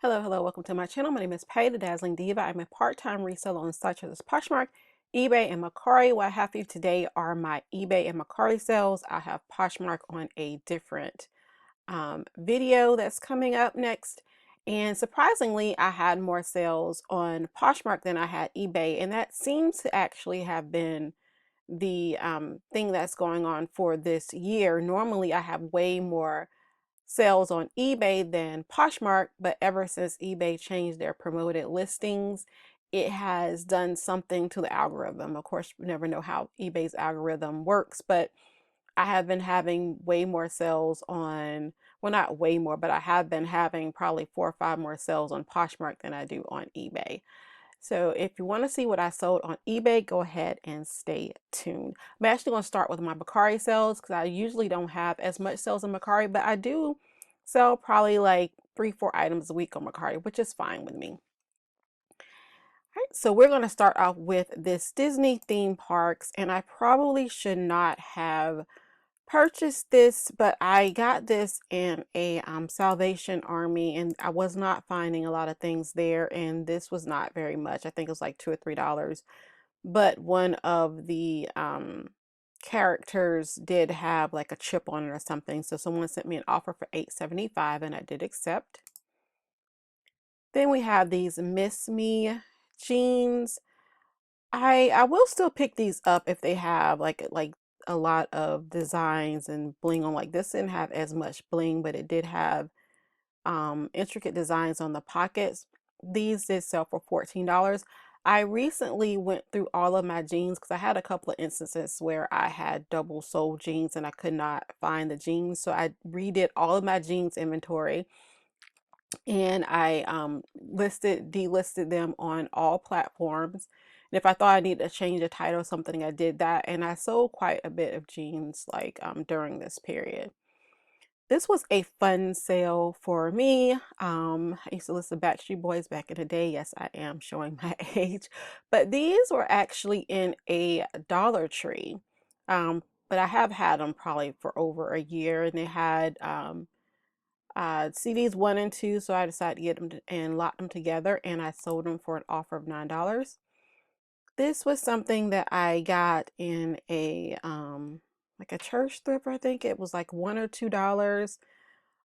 Hello, welcome to my channel. My name is Patty, the Dazzling Diva. I'm a part-time reseller on sites such as Poshmark, eBay, and Mercari. What I have for you today are my eBay and Mercari sales. I have Poshmark on a different video that's coming up next. And surprisingly, I had more sales on Poshmark than I had eBay, and that seems to actually have been the thing that's going on for this year. Normally, I have way more sales on eBay than Poshmark, but ever since eBay changed their promoted listings, it has done something to the algorithm. Of course, you never know how eBay's algorithm works, but I have been having way more sales on, well, not way more, but I have been having probably 4 or 5 more sales on Poshmark than I do on eBay. So if you want to see what I sold on eBay, go ahead and stay tuned. I'm actually going to start with my Mercari sales because I usually don't have as much sales in Mercari, but I do sell probably like 3, 4 items a week on Mercari, which is fine with me. All right, so we're going to start off with this Disney theme parks, and I probably should not have purchased this, but I got this in a Salvation Army, and I was not finding a lot of things there, and this was not very much. I think it was like $2 or $3, but one of the characters did have like a chip on it or something, so someone sent me an offer for $8.75, and I did accept. Then we have these Miss Me jeans. I will still pick these up if they have like a lot of designs and bling on. Like this didn't have as much bling, but it did have intricate designs on the pockets. These did sell for $14. I recently went through all of my jeans because I had a couple of instances where I had double soled jeans and I could not find the jeans. So I redid all of my jeans inventory, and I delisted them on all platforms. And if I thought I needed to change the title or something, I did that, and I sold quite a bit of jeans like during this period. This was a fun sale for me. I used to listen to Backstreet Boys back in the day. Yes, I am showing my age, but these were actually in a Dollar Tree. But I have had them probably for over a year, and they had CDs 1 and 2, so I decided to get them and lock them together, and I sold them for an offer of $9. This was something that I got in a like a church thrift. I think it was like $1 or $2.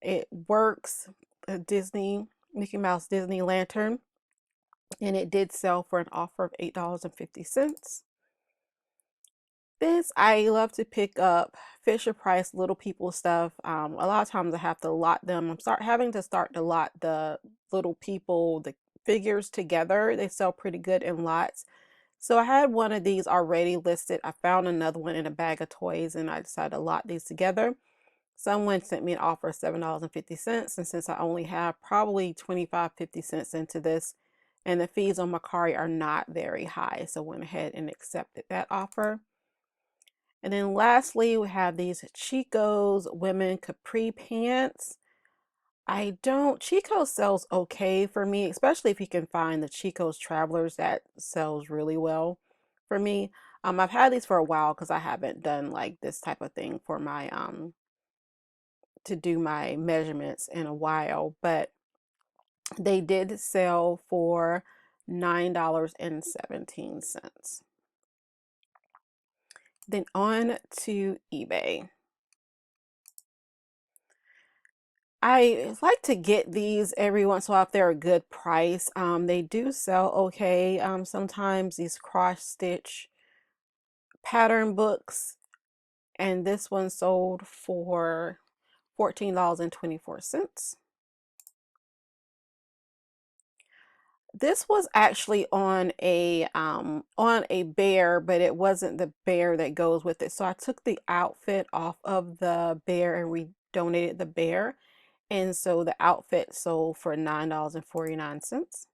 It works, a Disney Mickey Mouse Disney lantern, and it did sell for an offer of $8.50. This, I love to pick up Fisher Price Little People stuff. A lot of times I have to lot them. Having to start to lot the Little People, the figures together. They sell pretty good in lots. So I had one of these already listed. I found another one in a bag of toys, and I decided to lot these together. Someone sent me an offer of $7.50, and since I only have probably 25-50 cents into this, and the fees on Mercari are not very high, so I went ahead and accepted that offer. And then lastly, we have these Chico's women capri pants. Chico's sells okay for me, especially if you can find the Chico's Travelers. That sells really well for me. I've had these for a while because I haven't done like this type of thing for my to do my measurements in a while, but they did sell for $9.17. Then on to eBay. I like to get these every once in a while if they're a good price. They do sell okay. Sometimes these cross stitch pattern books, and this one sold for $14.24. This was actually on a bear, but it wasn't the bear that goes with it. So I took the outfit off of the bear and we donated the bear. And so the outfit sold for $9.49.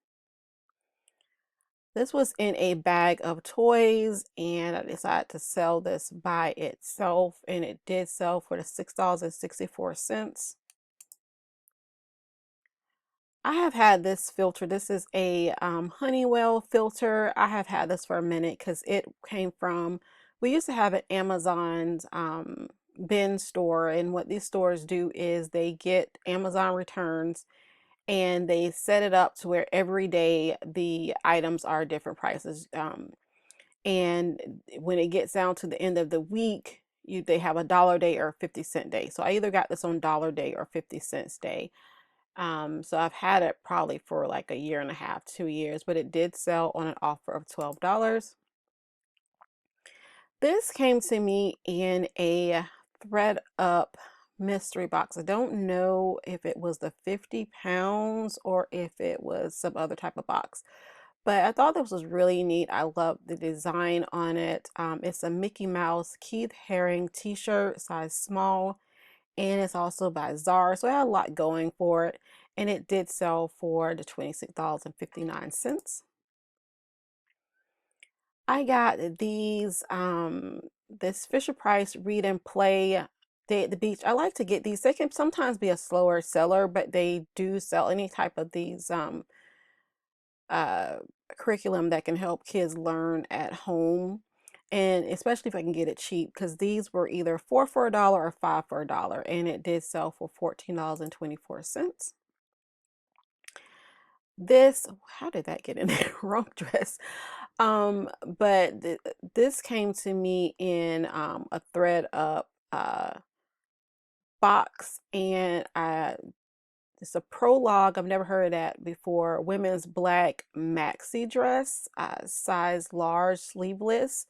This was in a bag of toys, and I decided to sell this by itself, and it did sell for the $6.64. I have had this filter. This is a Honeywell filter. I have had this for a minute because it came from, we used to have an Amazon's bin store, and what these stores do is they get Amazon returns and they set it up to where every day the items are different prices. And when it gets down to the end of the week, they have a dollar day or a 50-cent day. So I either got this on dollar day or 50 cents day. So I've had it probably for like a year and a half, 2 years, but it did sell on an offer of $12. This came to me in a thread up mystery box. I don't know if it was the 50 pounds or if it was some other type of box, but I thought this was really neat. I love the design on it. It's a Mickey Mouse Keith Haring t-shirt, size small, and it's also by Zara. So it had a lot going for it, and it did sell for the $26.59. I got these this Fisher Price Read and Play Day at the Beach. I like to get these. They can sometimes be a slower seller, but they do sell any type of these uh curriculum that can help kids learn at home. And especially if I can get it cheap, because these were either four for a dollar or five for a dollar, and it did sell for $14.24. This, how did that get in there? Wrong dress. But this came to me in a thread up box, and it's a prologue. I've never heard of that before. Women's black maxi dress, size large, sleeveless.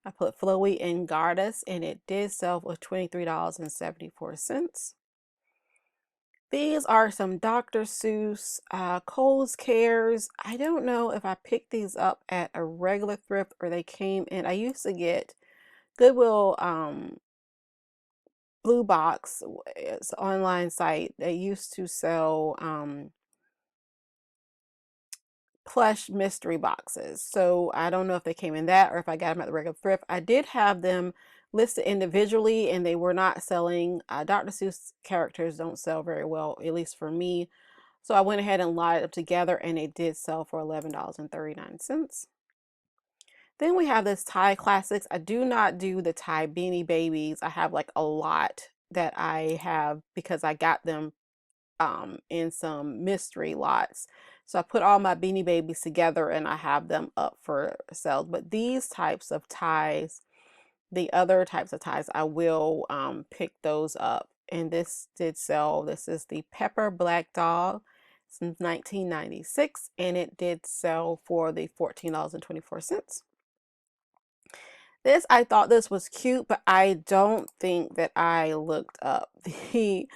I put flowy and goddess, and it did sell for $23.74. These are some Dr. Seuss Kohl's Cares. I don't know if I picked these up at a regular thrift or they came in. I used to get Goodwill Blue Box. It's an online site. They used to sell plush mystery boxes. So I don't know if they came in that or if I got them at the regular thrift. I did have them listed individually, and they were not selling. Dr. Seuss characters don't sell very well, at least for me. So I went ahead and lied them together, and it did sell for $11.39. Then we have this Thai classics. I do not do the Thai Beanie Babies. I have like a lot that I have because I got them in some mystery lots. So I put all my Beanie Babies together and I have them up for sale. But these types of ties, the other types of ties, I will pick those up. And this did sell. This is the Pepper Black Dog since 1996, and it did sell for the $14.24. This, I thought this was cute, but I don't think that I looked up the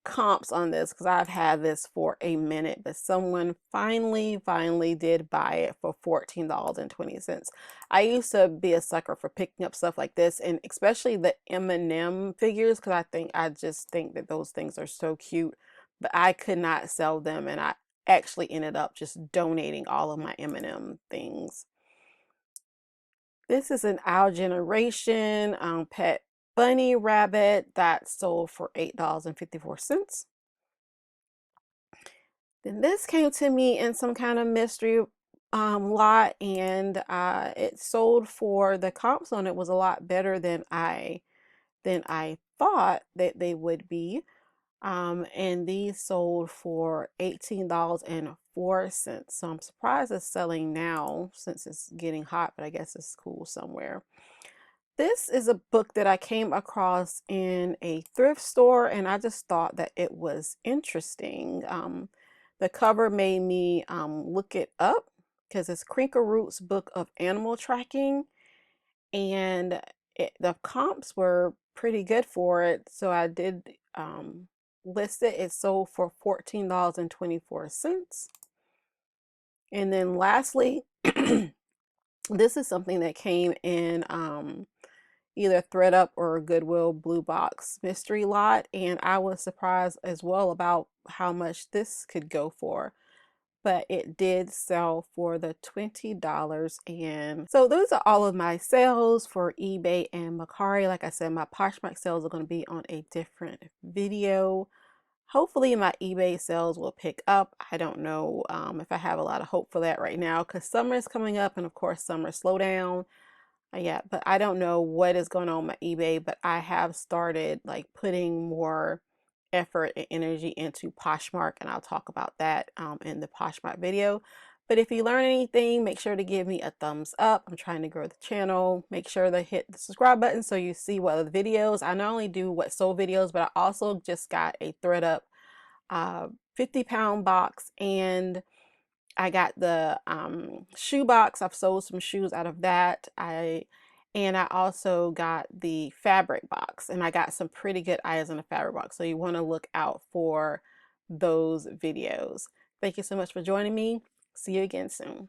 comps on this because I've had this for a minute, but someone finally did buy it for $14.20. I used to be a sucker for picking up stuff like this, and especially the M&M figures, because I just think that those things are so cute, but I could not sell them, and I actually ended up just donating all of my M&M things. This is an Our Generation pet bunny rabbit that sold for $8.54. Then this came to me in some kind of mystery lot, and it sold for, the comps on it was a lot better than I thought that they would be. And these sold for $18.04. So I'm surprised it's selling now since it's getting hot, but I guess it's cool somewhere. This is a book that I came across in a thrift store, and I just thought that it was interesting. The cover made me look it up because it's Crinkle Root's Book of Animal Tracking, and the comps were pretty good for it, so I did list it. It sold for $14.24. And then lastly, this is something that came in either ThredUp or Goodwill Blue Box mystery lot, and I was surprised as well about how much this could go for, but it did sell for the $20. And so those are all of my sales for eBay and Mercari. Like I said, my Poshmark sales are going to be on a different video. Hopefully my eBay sales will pick up. I don't know if I have a lot of hope for that right now because summer is coming up, and of course summer slowdown. Yeah, but I don't know what is going on with my eBay, but I have started like putting more effort and energy into Poshmark, and I'll talk about that in the Poshmark video. But if you learn anything, make sure to give me a thumbs up. I'm trying to grow the channel. Make sure to hit the subscribe button so you see what other videos. I not only do what sold videos, but I also just got a ThredUp 50-pound box, and I got the shoe box. I've sold some shoes out of that. And I also got the fabric box, and I got some pretty good items in the fabric box. So you want to look out for those videos. Thank you so much for joining me. See you again soon.